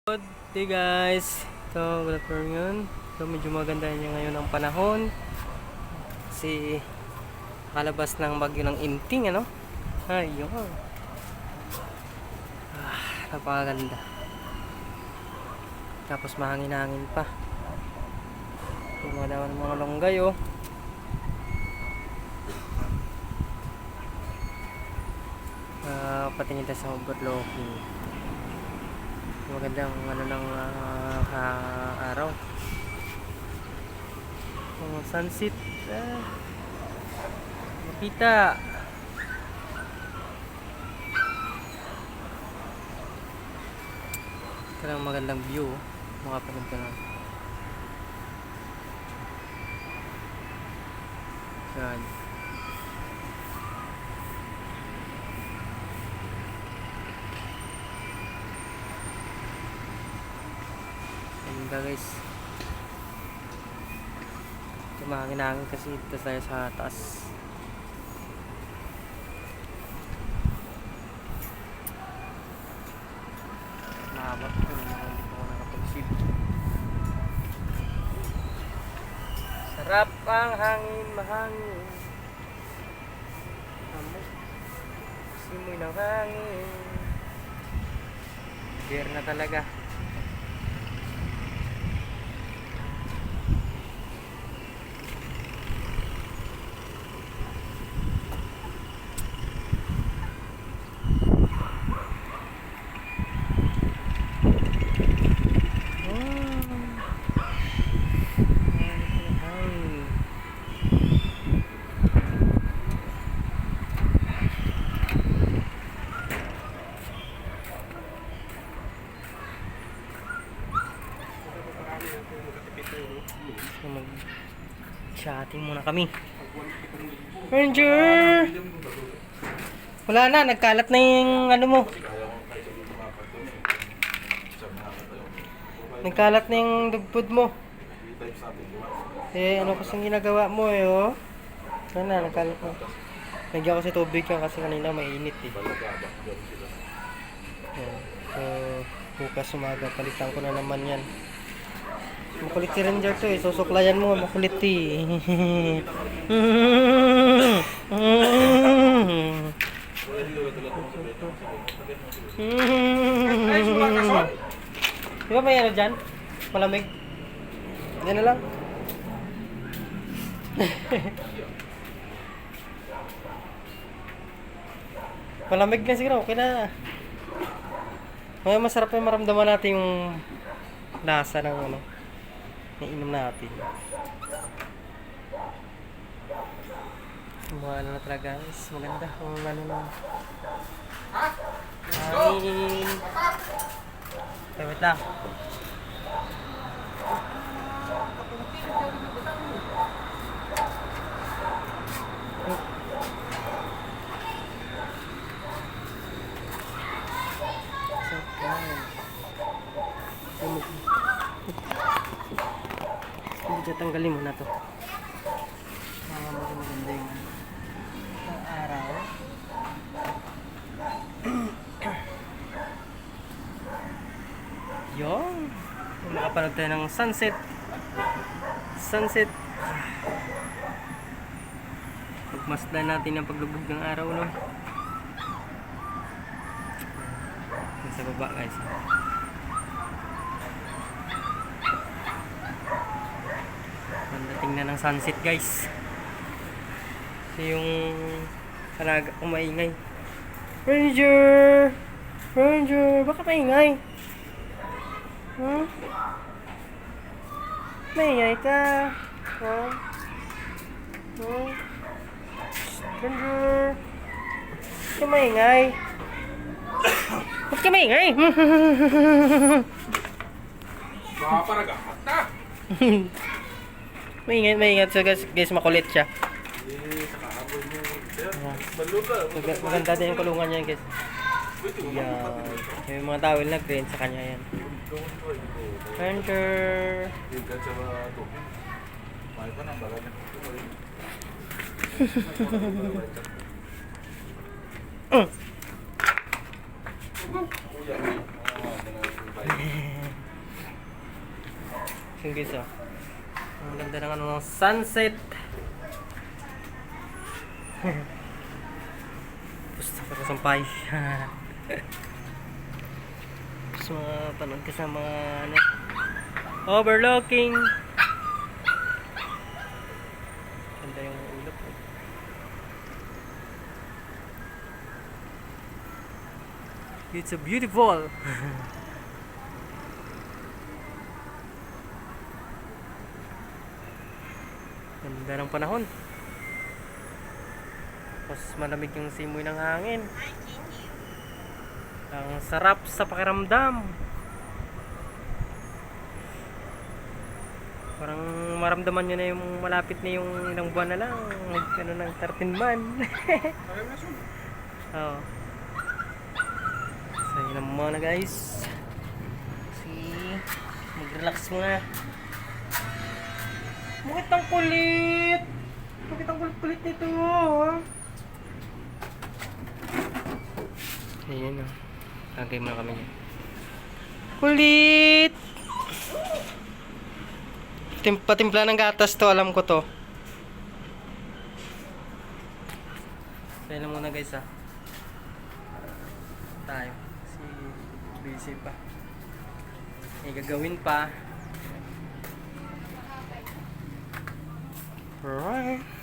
Good day guys. Ito, good afternoon. So medyo maganda niya ngayon ang panahon. Kasi kalabas ng bagyo ng Inting, ano? Ayun. Napakaganda. Tapos mahangin-hangin pa. Yung mga dawan ng mga longgay, oh. Patingin tayo sa overlooking. Magandang ano ng araw. Sunset. Makita. Talagang magandang view. Makapanood ka na. Yan. Guys, tumangin-hangin kasi dito tayo sa taas. Mahaba ko naman, hindi ko nakapag-sip. Sarap ang hangin, mahangin. Simoy ng hangin. Beer na talaga. Mag-chatting muna kami. Ranger! Wala na, nagkalat na yung ano mo. Nagkalat na yung dog food mo. Ano kasing ginagawa mo oh? Wala na, nagkalat na. Nagyan kasi tubig yan kasi kanina mainit eh. Bukas umaga, palitan ko na naman yan. Makulit si Ranger to eh. Susuklayan mo. Makulit eh. Di ba may ano dyan? Malamig? Yan na lang. Malamig na siguro. Okay na. May masarap na maramdaman natin yung lasa ng ano. Inom natin. Mga ano na talaga guys. Maganda kung ano na. Hangin. Okay, wait lang. Medyo tanggalin mo na to. Maganda yung araw. Yung makapanood tayo ng sunset. Pagmasdan natin ang paglubog ng araw, no? Nasa baba guys. Tingnan ng sunset guys. Kasi yung alaga ko maingay. Ranger! Bakit maingay? Maingay ka? Ranger! Bakit ka maingay? Bakit ka maingay? Paragamat na! Maingat so guys, makulit siya. Maganda din yung kulungan niya guys. Yung mga towel na green sa kanya yan. Ranger! Yung guys, oh. Ang ganda ng ano ng sunset. Gusto ko sa sampay. Gusto mga panood ka sa mga ano, overlooking. Ganda yung ulap. It's a beautiful. Ganda ng panahon. Tapos malamig yung simoy ng hangin. Ang sarap sa pakiramdam. Parang maramdaman nyo na yung malapit na yung ilang buwan na lang. Ano ng 13 man. Oo. So yun ang muna guys. See, mag-relax muna. Bakit ang kulit? Bakit ang kulit nito? Ayan o. Lagay muna kami niya. Kulit! Patimpla ng gatas to, alam ko to. So yun lang muna guys ha. Tayo. Si busy pa. May gagawin pa. Alright.